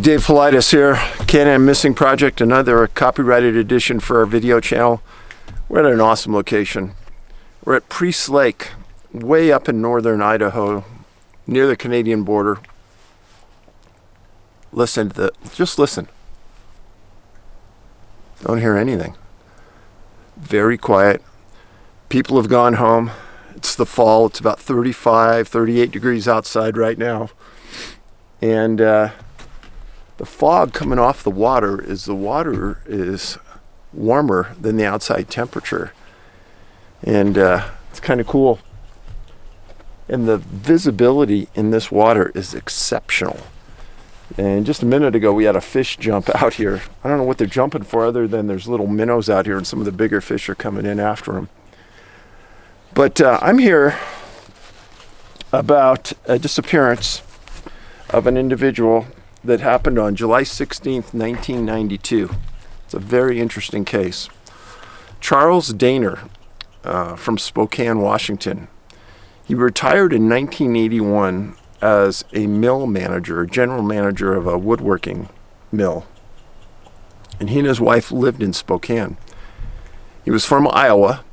Dave Paulides here, canammissing project, another copyrighted edition for our video channel. We're at an awesome location. We're at Priest Lake, way up in northern Idaho, near the Canadian border. Just listen. Don't hear anything. Very quiet. People have gone home. It's the fall. It's about 35, 38 degrees outside right now. And the fog coming off the water is warmer than the outside temperature. And it's kind of cool. And the visibility in this water is exceptional. And just a minute ago, we had a fish jump out here. I don't know what they're jumping for other than there's little minnows out here and some of the bigger fish are coming in after them. But I'm here about a disappearance of an individual that happened on July 16th, 1992. It's a very interesting case. Charles Daner from Spokane, Washington. He retired in 1981 as a mill manager, general manager of a woodworking mill. And he and his wife lived in Spokane. He was from Iowa.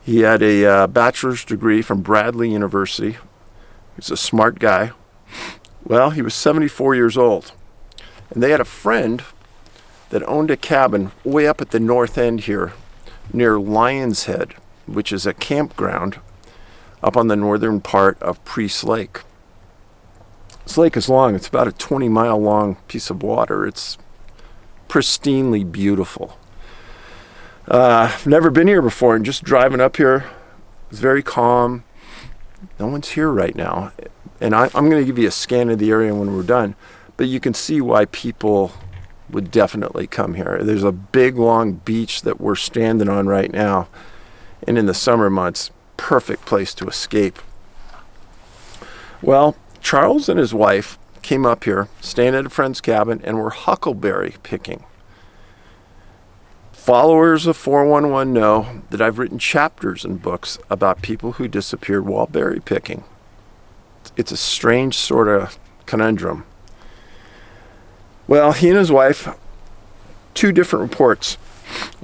He had a bachelor's degree from Bradley University. He was a smart guy. Well, he was 74 years old. And they had a friend that owned a cabin way up at the north end here, near Lion's Head, which is a campground up on the northern part of Priest Lake. This lake is long. It's about a 20-mile long piece of water. It's pristinely beautiful. I've never been here before, and just driving up here, it's very calm. No one's here right now. And I'm going to give you a scan of the area when we're done, but you can see why people would definitely come here. There's a big, long beach that we're standing on right now, and in the summer months, perfect place to escape. Well, Charles and his wife came up here, staying at a friend's cabin, and were huckleberry picking. Followers of 411 know that I've written chapters in books about people who disappeared while berry picking. It's a strange sort of conundrum. Well, he and his wife, two different reports.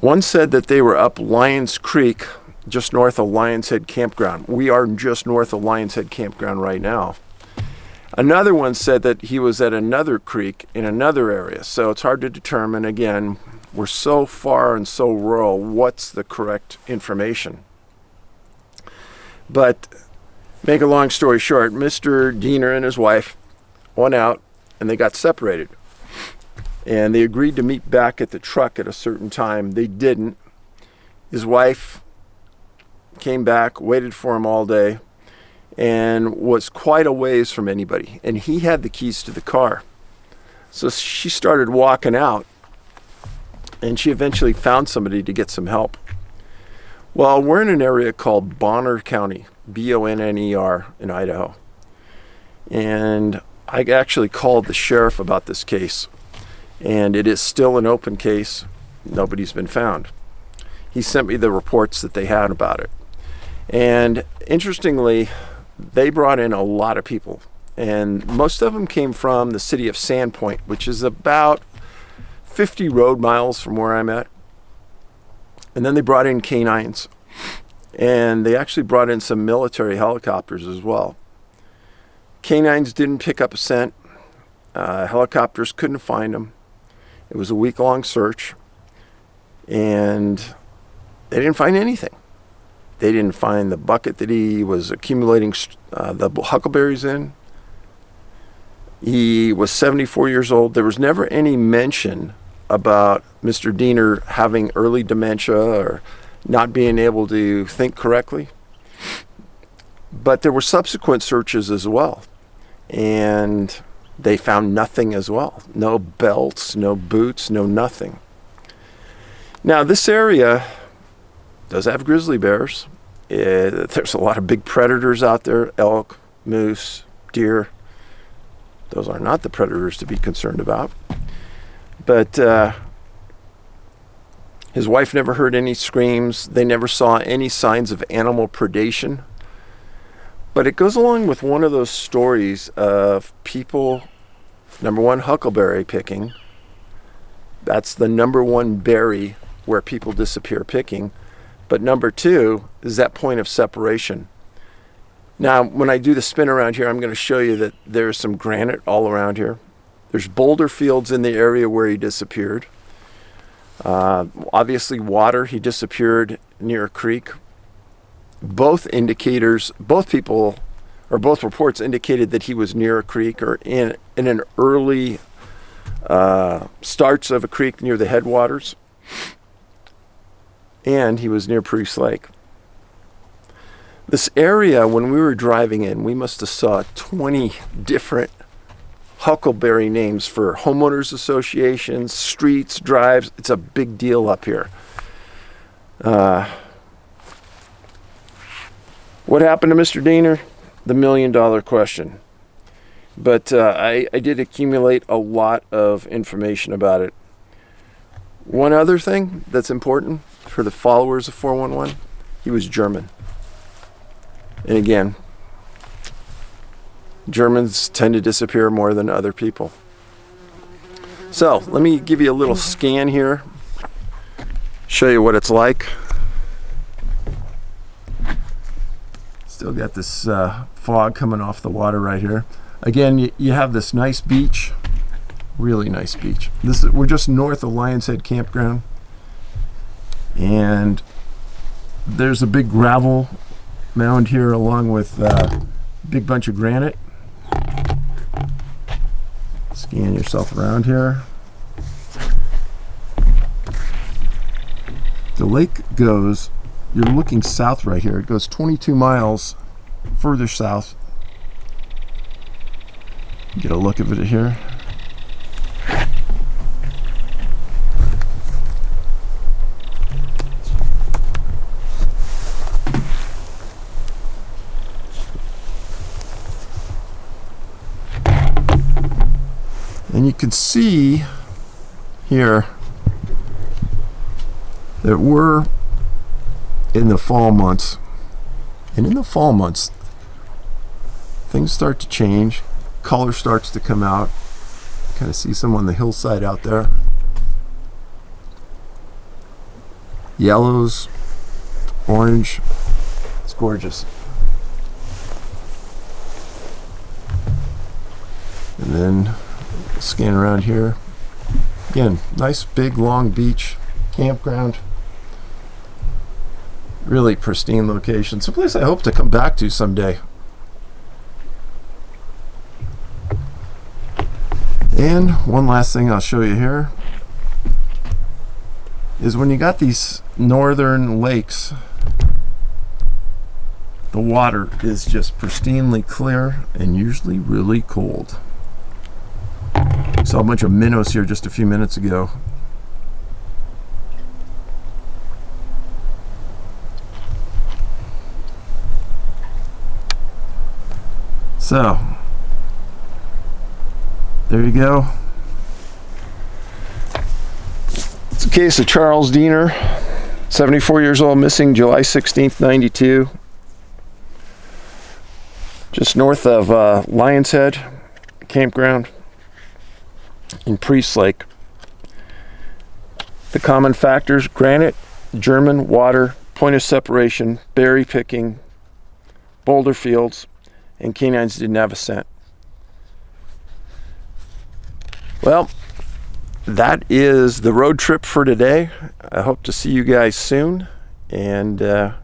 One said that they were up Lions Creek, just north of Lions Head Campground. We are just north of Lions Head Campground right now. Another one said that he was at another creek in another area. So it's hard to determine, again, we're so far and so rural, what's the correct information? But make a long story short, Mr. Daner and his wife went out and they got separated. And they agreed to meet back at the truck at a certain time. They didn't. His wife came back, waited for him all day, and was quite a ways from anybody. And he had the keys to the car. So she started walking out, and she eventually found somebody to get some help. Well, we're in an area called Bonner County, Bonner in Idaho. And I actually called the sheriff about this case, and it is still an open case. Nobody's been found. He sent me the reports that they had about it. And interestingly, they brought in a lot of people, and most of them came from the city of Sandpoint, which is about 50 road miles from where I'm at. And then they brought in canines, and they actually brought in some military helicopters as well. Canines didn't pick up a scent. Helicopters couldn't find them. It was a week-long search, and they didn't find anything. They didn't find the bucket that he was accumulating the huckleberries in. He was 74 years old. There was never any mention about Mr. Daner having early dementia or not being able to think correctly. But there were subsequent searches as well, and they found nothing as well. No belts, no boots, no nothing. Now, this area does have grizzly bears. There's a lot of big predators out there, elk, moose, deer. Those are not the predators to be concerned about. But his wife never heard any screams. They never saw any signs of animal predation. But it goes along with one of those stories of people Number one, huckleberry picking. That's the number one berry where people disappear picking. But number two is that point of separation. Now, when I do the spin around here, I'm going to show you that there's some granite all around here. There's boulder fields in the area where he disappeared. Obviously water, he disappeared near a creek. Both reports indicated that he was near a creek or in an early starts of a creek near the headwaters. And he was near Priest Lake. This area, when we were driving in, we must have saw 20 different Huckleberry names for homeowners associations, streets, drives. It's a big deal up here. What happened to Mr. Diener? The $1 million question. But I did accumulate a lot of information about it. One other thing that's important for the followers of 411, he was German. And again, Germans tend to disappear more than other people. So let me give you a little scan here, show you what it's like. Still got this fog coming off the water right here. Again, you have this nice beach, really nice beach. We're just north of Lions Head Campground, and there's a big gravel mound here along with a big bunch of granite. Scan yourself around here. The lake goes, you're looking south right here. It goes 22 miles further south. Get a look of it here. And you can see here that we're in the fall months. And in the fall months, things start to change. Color starts to come out. Kind of see some on the hillside out there. Yellows, orange. It's gorgeous. And then scan around here. Again, nice big long beach, campground. Really pristine location. It's a place I hope to come back to someday. And one last thing I'll show you here is when you got these northern lakes, the water is just pristinely clear and usually really cold. Saw a bunch of minnows here just a few minutes ago. So, there you go. It's a case of Charles Diener, 74 years old, missing July 16th, 92. Just north of Lions Head Campground in Priest Lake. The common factors: granite, German, water, point of separation, berry picking, boulder fields, and canines didn't have a scent. Well, that is the road trip for today. I hope to see you guys soon, and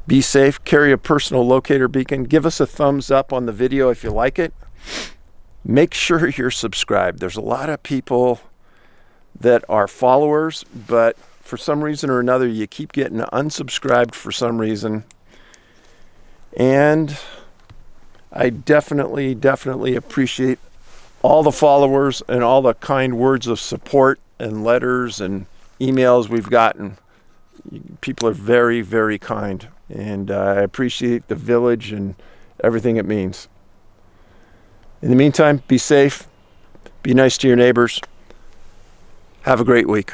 be safe. Carry a personal locator beacon. Give us a thumbs up on the video if you like it. Make sure you're subscribed. There's a lot of people that are followers, but for some reason or another, you keep getting unsubscribed for some reason. And I definitely appreciate all the followers and all the kind words of support and letters and emails we've gotten. People are very, very kind, and I appreciate the village and everything it means. In the meantime, be safe, be nice to your neighbors. Have a great week.